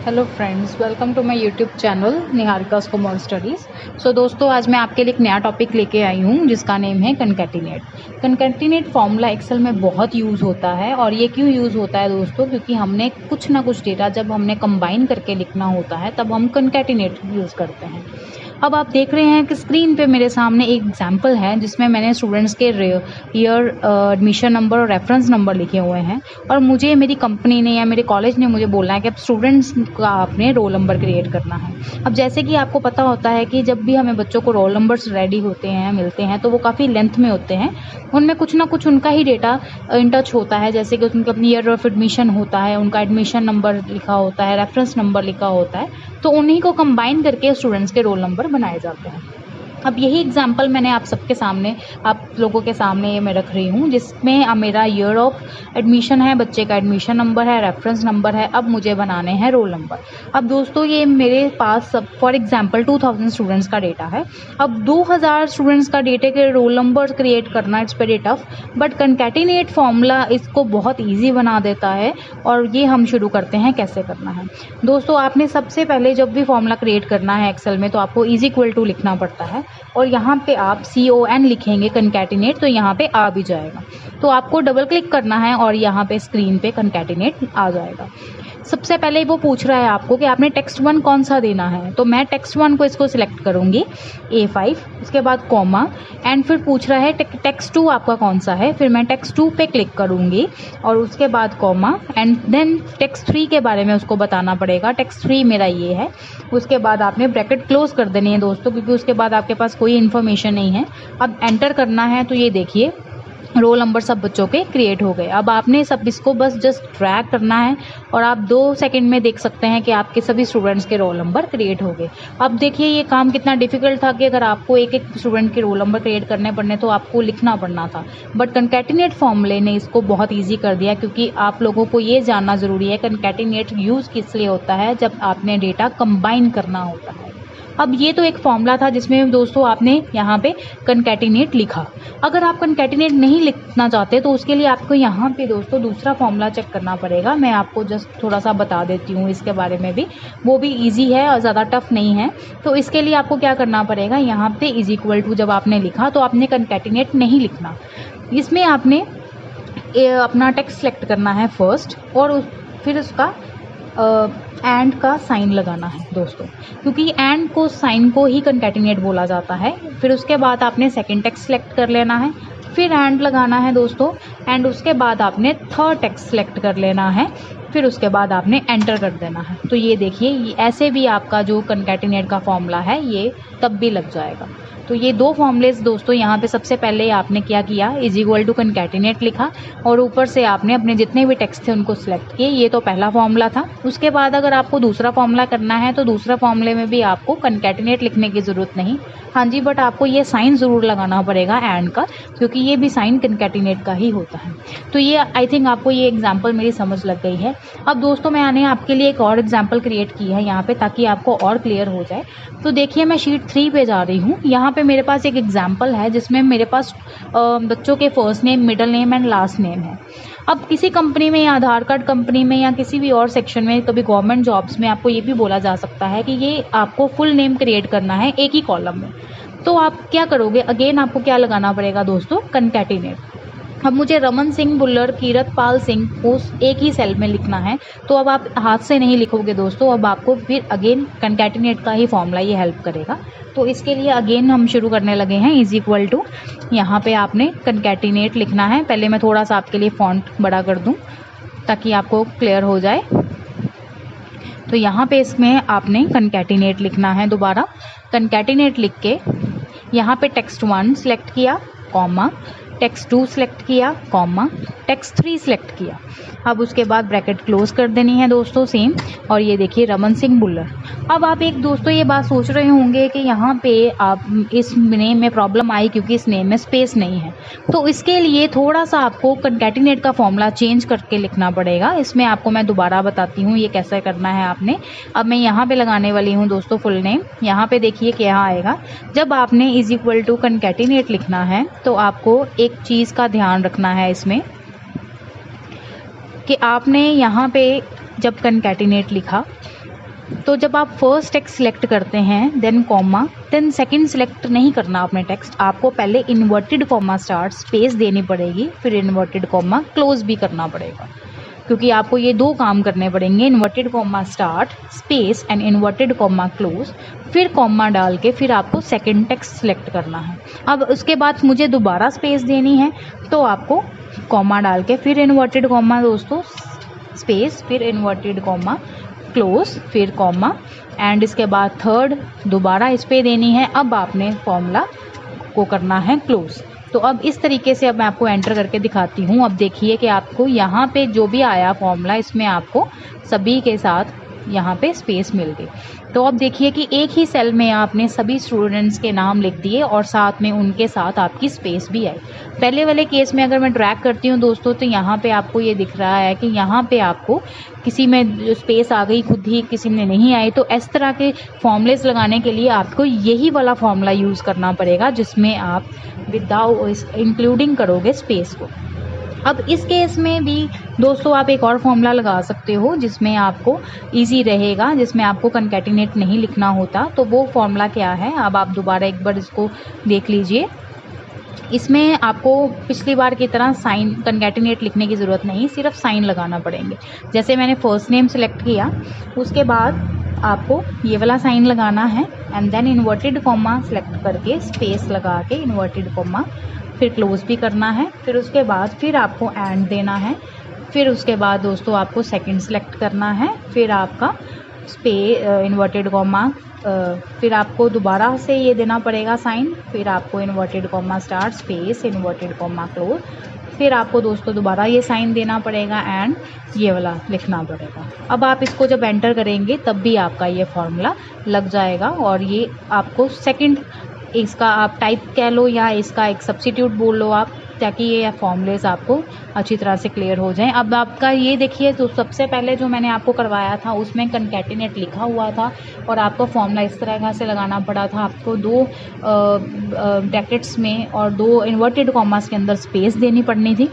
Hello friends, welcome to my YouTube channel Niharika's commerce studies. So दोस्तों, आज मैं आपके लिए एक नया टॉपिक लेके आई हूँ जिसका नेम है कनकैटिनेट। कनकैटिनेट फॉर्मूला एक्सेल में बहुत यूज़ होता है। और ये क्यों यूज़ होता है दोस्तों? क्योंकि हमने कुछ ना कुछ डेटा जब हमने कंबाइन करके लिखना होता है तब हम कनकैटिनेट यूज़ करते हैं। अब आप देख रहे हैं कि स्क्रीन पे मेरे सामने एक एग्जाम्पल है जिसमें मैंने स्टूडेंट्स के ईयर, एडमिशन नंबर और रेफरेंस नंबर लिखे हुए हैं। और मुझे मेरी कंपनी ने या मेरे कॉलेज ने मुझे बोला है कि अब स्टूडेंट्स का आपने रोल नंबर क्रिएट करना है। अब जैसे कि आपको पता होता है कि जब भी हमें बच्चों को रोल नंबर्स रेडी होते हैं, मिलते हैं, तो वो काफ़ी लेंथ में होते हैं। उनमें कुछ ना कुछ उनका ही डेटा इन टच होता है, जैसे कि उनका ईयर ऑफ एडमिशन होता है, उनका एडमिशन नंबर लिखा होता है, रेफरेंस नंबर लिखा होता है। तो उन्हीं को कंबाइन करके स्टूडेंट्स के रोल नंबर बनाए जाते हैं। अब यही एग्जाम्पल मैंने आप सबके सामने, आप लोगों के सामने मैं रख रही हूँ, जिसमें अब मेरा ईयर ऑफ एडमिशन है, बच्चे का एडमिशन नंबर है, रेफरेंस नंबर है। अब मुझे बनाने हैं रोल नंबर। अब दोस्तों, ये मेरे पास सब फॉर एग्जाम्पल 2000 स्टूडेंट्स का डेटा है। अब 2000 स्टूडेंट्स का डेटा के रोल नंबर क्रिएट करना it's very tough, but concatenate formula इसको बहुत ईजी बना देता है। और ये हम शुरू करते हैं कैसे करना है। दोस्तों, आपने सबसे पहले जब भी फॉर्मूला क्रिएट करना है एक्सेल में, तो आपको इज इक्वल टू लिखना पड़ता है। और यहाँ पे आप CON लिखेंगे कनकैटिनेट, तो यहाँ पे आ भी जाएगा। तो आपको डबल क्लिक करना है और यहाँ पे स्क्रीन पे कनकैटिनेट आ जाएगा। सबसे पहले वो पूछ रहा है आपको कि आपने टेक्स्ट 1 कौन सा देना है। तो मैं टेक्स्ट 1 को इसको सिलेक्ट करूँगी, A5, उसके बाद कॉमा, एंड फिर पूछ रहा है टेक्स्ट 2 आपका कौन सा है। फिर मैं टेक्स्ट 2 पे क्लिक करूँगी और उसके बाद कॉमा, एंड देन टेक्स्ट 3 के बारे में उसको बताना पड़ेगा। टेक्स्ट 3 मेरा ये है। उसके बाद आपने ब्रैकेट क्लोज कर देनी है दोस्तों, क्योंकि उसके बाद आपके पास कोई इन्फॉर्मेशन नहीं है। अब एंटर करना है, तो ये देखिए रोल नंबर सब बच्चों के क्रिएट हो गए। अब आपने सब इसको बस जस्ट ड्रैग करना है और आप 2 सेकंड में देख सकते हैं कि आपके सभी स्टूडेंट्स के रोल नंबर क्रिएट हो गए। अब देखिए ये काम कितना डिफिकल्ट था कि अगर आपको एक एक स्टूडेंट के रोल नंबर क्रिएट करने पड़ने तो आपको लिखना पड़ना था। बट कनकैटिनेट फॉर्मूले ने इसको बहुत ईजी कर दिया, क्योंकि आप लोगों को ये जानना ज़रूरी है कनकैटिनेट यूज़ किस लिए होता है, जब आपने डेटा कंबाइन करना होता है। अब ये तो एक फॉर्मूला था जिसमें दोस्तों आपने यहाँ पे कनकैटिनेट लिखा। अगर आप कनकैटिनेट नहीं लिखना चाहते तो उसके लिए आपको यहाँ पे दोस्तों दूसरा फॉर्मूला चेक करना पड़ेगा। मैं आपको जस्ट थोड़ा सा बता देती हूँ इसके बारे में भी, वो भी ईजी है और ज़्यादा टफ नहीं है। तो इसके लिए आपको क्या करना पड़ेगा, यहाँ पे इज इक्वल टू जब आपने लिखा तो आपने कनकैटिनेट नहीं लिखना। इसमें आपने अपना टेक्स्ट सेलेक्ट करना है फर्स्ट, और फिर उसका एंड का साइन लगाना है दोस्तों, क्योंकि एंड को साइन को ही कनकैटिनेट बोला जाता है। फिर उसके बाद आपने सेकंड टेक्स्ट सेलेक्ट कर लेना है, फिर एंड लगाना है दोस्तों, एंड उसके बाद आपने थर्ड टेक्स्ट सेलेक्ट कर लेना है, फिर उसके बाद आपने एंटर कर देना है। तो ये देखिए ऐसे भी आपका जो कनकैटिनेट का फॉर्मूला है ये तब भी लग जाएगा। तो ये 2 फॉर्मूलेस दोस्तों, यहाँ पे सबसे पहले आपने क्या किया, इज इक्वल टू कनकैटिनेट लिखा और ऊपर से आपने अपने जितने भी टेक्स्ट थे उनको सिलेक्ट किए। ये तो पहला फॉर्मूला था। उसके बाद अगर आपको दूसरा फॉर्मूला करना है तो दूसरा फॉर्मूले में भी आपको कनकैटिनेट लिखने की ज़रूरत नहीं। हाँ जी, बट आपको ये साइन ज़रूर लगाना पड़ेगा एंड का, क्योंकि ये भी साइन कनकैटिनेट का ही होता है। तो ये आई थिंक आपको ये एग्जाम्पल मेरी समझ लग गई है। अब दोस्तों, मैंने आपके लिए एक और एग्जाम्पल क्रिएट की है यहाँ पे, ताकि आपको और क्लियर हो जाए। तो देखिए मैं शीट 3 पे जा रही हूँ। यहाँ पे मेरे पास एक एग्जाम्पल है जिसमें मेरे पास बच्चों के first name, middle name and last name है। अब किसी कंपनी में या आधार कार्ड कंपनी में या किसी भी और सेक्शन में, कभी गवर्नमेंट जॉब्स में आपको ये भी बोला जा सकता है कि ये आपको फुल नेम क्रिएट करना है एक ही कॉलम में। तो आप क्या करोगे, अगेन आपको क्या लगाना पड़ेगा दोस्तों, कनकैटिनेट। अब मुझे रमन सिंह बुल्लर कीरतपाल सिंह को एक ही सेल में लिखना है, तो अब आप हाथ से नहीं लिखोगे दोस्तों। अब आपको फिर अगेन कनकैटिनेट का ही फॉर्मूला ये हेल्प करेगा। तो इसके लिए अगेन हम शुरू करने लगे हैं, इज इक्वल टू, यहाँ पे आपने कनकैटिनेट लिखना है। पहले मैं थोड़ा सा आपके लिए फॉन्ट बड़ा कर दूँ ताकि आपको क्लियर हो जाए। तो यहाँ पे इसमें आपने कनकैटिनेट लिखना है। दोबारा कनकैटिनेट लिख के यहाँ पे टेक्स्ट 1 सिलेक्ट किया, कॉमा, टेक्स्ट 2 सिलेक्ट किया, कॉमा, टेक्स्ट 3 सिलेक्ट किया। अब उसके बाद ब्रैकेट क्लोज कर देनी है दोस्तों सेम। और ये देखिए रमन सिंह बुल्लर। अब आप एक दोस्तों ये बात सोच रहे होंगे कि यहाँ पे आप इस नेम में प्रॉब्लम आई क्योंकि इस नेम में स्पेस नहीं है। तो इसके लिए थोड़ा सा आपको कनकैटिनेट का फॉर्मूला चेंज करके लिखना पड़ेगा। इसमें आपको मैं दोबारा बताती हूँ ये कैसे करना है आपने। अब मैं यहाँ पे लगाने वाली हूँ दोस्तों फुल नेम। यहाँ पे देखिए क्या आएगा, जब आपने इज इक्वल टू कनकैटिनेट लिखना है तो आपको एक चीज़ का ध्यान रखना है इसमें कि आपने यहाँ पे जब कनकैटिनेट लिखा तो जब आप फर्स्ट टेक्स्ट सिलेक्ट करते हैं then comma, then second select नहीं करना अपने टेक्स्ट, आपको पहले इन्वर्टेड कॉमा स्टार्ट स्पेस देनी पड़ेगी, फिर इन्वर्टेड कॉमा क्लोज भी करना पड़ेगा, क्योंकि आपको ये दो काम करने पड़ेंगे, inverted comma start space and inverted comma close, फिर कॉमा डाल के फिर आपको सेकंड टेक्स्ट सिलेक्ट करना है। अब उसके बाद मुझे दोबारा स्पेस देनी है तो आपको कॉमा डाल के फिर इन्वर्टेड कॉमा दोस्तों स्पेस, फिर इन्वर्टेड कॉमा क्लोज, फिर कॉमा एंड इसके बाद थर्ड दोबारा इस पे देनी है। अब आपने फॉर्मूला को करना है क्लोज। तो अब इस तरीके से अब मैं आपको एंटर करके दिखाती हूँ। अब देखिए कि आपको यहाँ पे जो भी आया फॉर्मूला, इसमें आपको सभी के साथ यहाँ पे स्पेस मिल गई। तो अब देखिए कि एक ही सेल में आपने सभी स्टूडेंट्स के नाम लिख दिए और साथ में उनके साथ आपकी स्पेस भी आई। पहले वाले केस में अगर मैं ड्रैग करती हूँ दोस्तों तो यहाँ पे आपको ये दिख रहा है कि यहाँ पे आपको किसी में जो स्पेस आ गई खुद ही, किसी में नहीं आई। तो इस तरह के फॉर्मूलेस लगाने के लिए आपको यही वाला फॉर्मूला यूज़ करना पड़ेगा जिसमें आप विदाउट इंक्लूडिंग करोगे स्पेस को। अब इस केस में भी दोस्तों आप एक और फॉर्मूला लगा सकते हो जिसमें आपको इजी रहेगा, जिसमें आपको कंकैटिनेट नहीं लिखना होता। तो वो फॉर्मूला क्या है, अब आप दोबारा एक बार इसको देख लीजिए। इसमें आपको पिछली बार की तरह साइन कंकैटिनेट लिखने की ज़रूरत नहीं, सिर्फ साइन लगाना पड़ेंगे। जैसे मैंने फर्स्ट नेम सेलेक्ट किया, उसके बाद आपको ये वाला साइन लगाना है and then inverted comma select करके स्पेस लगा के इन्वर्टेड कॉमा, फिर क्लोज भी करना है, फिर उसके बाद फिर आपको एंड देना है, फिर उसके बाद दोस्तों आपको सेकंड सेलेक्ट करना है, फिर आपका इन्वर्टेड कॉमा, फिर आपको दोबारा से ये देना पड़ेगा साइन, फिर आपको inverted comma start space inverted comma close, फिर आपको दोस्तों दोबारा ये साइन देना पड़ेगा एंड ये वाला लिखना पड़ेगा। अब आप इसको जब एंटर करेंगे तब भी आपका ये फॉर्मूला लग जाएगा और ये आपको सेकंड इसका आप टाइप कह लो या इसका एक सब्स्टिट्यूट बोल लो आप, ताकि ये फॉर्मूलेस आपको अच्छी तरह से क्लियर हो जाएं। अब आपका ये देखिए, तो सबसे पहले जो मैंने आपको करवाया था उसमें कंकैटिनेट लिखा हुआ था और आपको फॉर्मूला इस तरह से लगाना पड़ा था। आपको दो ब्रैकेट्स में और दो इन्वर्टेड कॉमास के अंदर स्पेस देनी पड़नी थी,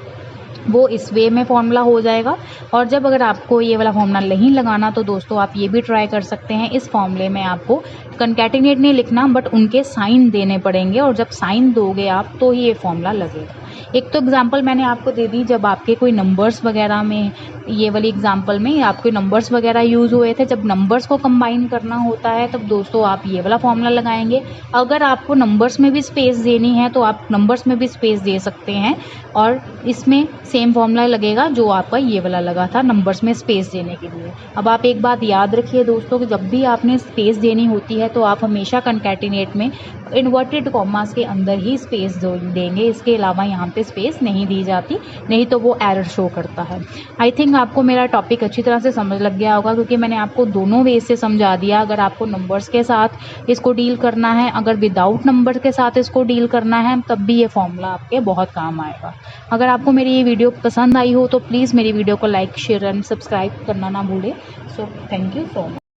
वो इस वे में फॉर्मूला हो जाएगा। और जब अगर आपको ये वाला फॉर्मूला नहीं लगाना तो दोस्तों आप ये भी ट्राई कर सकते हैं। इस फॉर्मूले में आपको कंकैटिनेट नहीं लिखना बट उनके साइन देने पड़ेंगे और जब साइन दोगे आप तो ही ये फॉर्मूला लगेगा। एक तो एग्जांपल मैंने आपको दे दी, जब आपके कोई नंबर्स वगैरह में, ये वाली एग्जांपल में आपके नंबर्स वगैरह यूज़ हुए थे, जब नंबर्स को कंबाइन करना होता है तब दोस्तों आप ये वाला फॉर्मूला लगाएंगे। अगर आपको नंबर्स में भी स्पेस देनी है तो आप नंबर्स में भी स्पेस दे सकते हैं और इसमें सेम फॉर्मूला लगेगा जो आपका ये वाला लगा था नंबर्स में स्पेस देने के लिए। अब आप एक बात याद रखिए दोस्तों कि जब भी आपने स्पेस देनी होती है तो आप हमेशा कंकैटिनेट में इन्वर्टेड कॉमास के अंदर ही स्पेस देंगे, इसके अलावा यहाँ पे स्पेस नहीं दी जाती, नहीं तो वो एरर शो करता है। आई थिंक आपको मेरा टॉपिक अच्छी तरह से समझ लग गया होगा क्योंकि मैंने आपको दोनों वे से समझा दिया। अगर आपको नंबर्स के साथ इसको डील करना है, अगर विदाउट नंबर के साथ इसको डील करना है, तब भी ये फॉर्मूला आपके बहुत काम आएगा। अगर आपको मेरी ये वीडियो पसंद आई हो तो प्लीज़ मेरी वीडियो को लाइक शेयर एंड सब्सक्राइब करना ना भूलें। So thank you so much.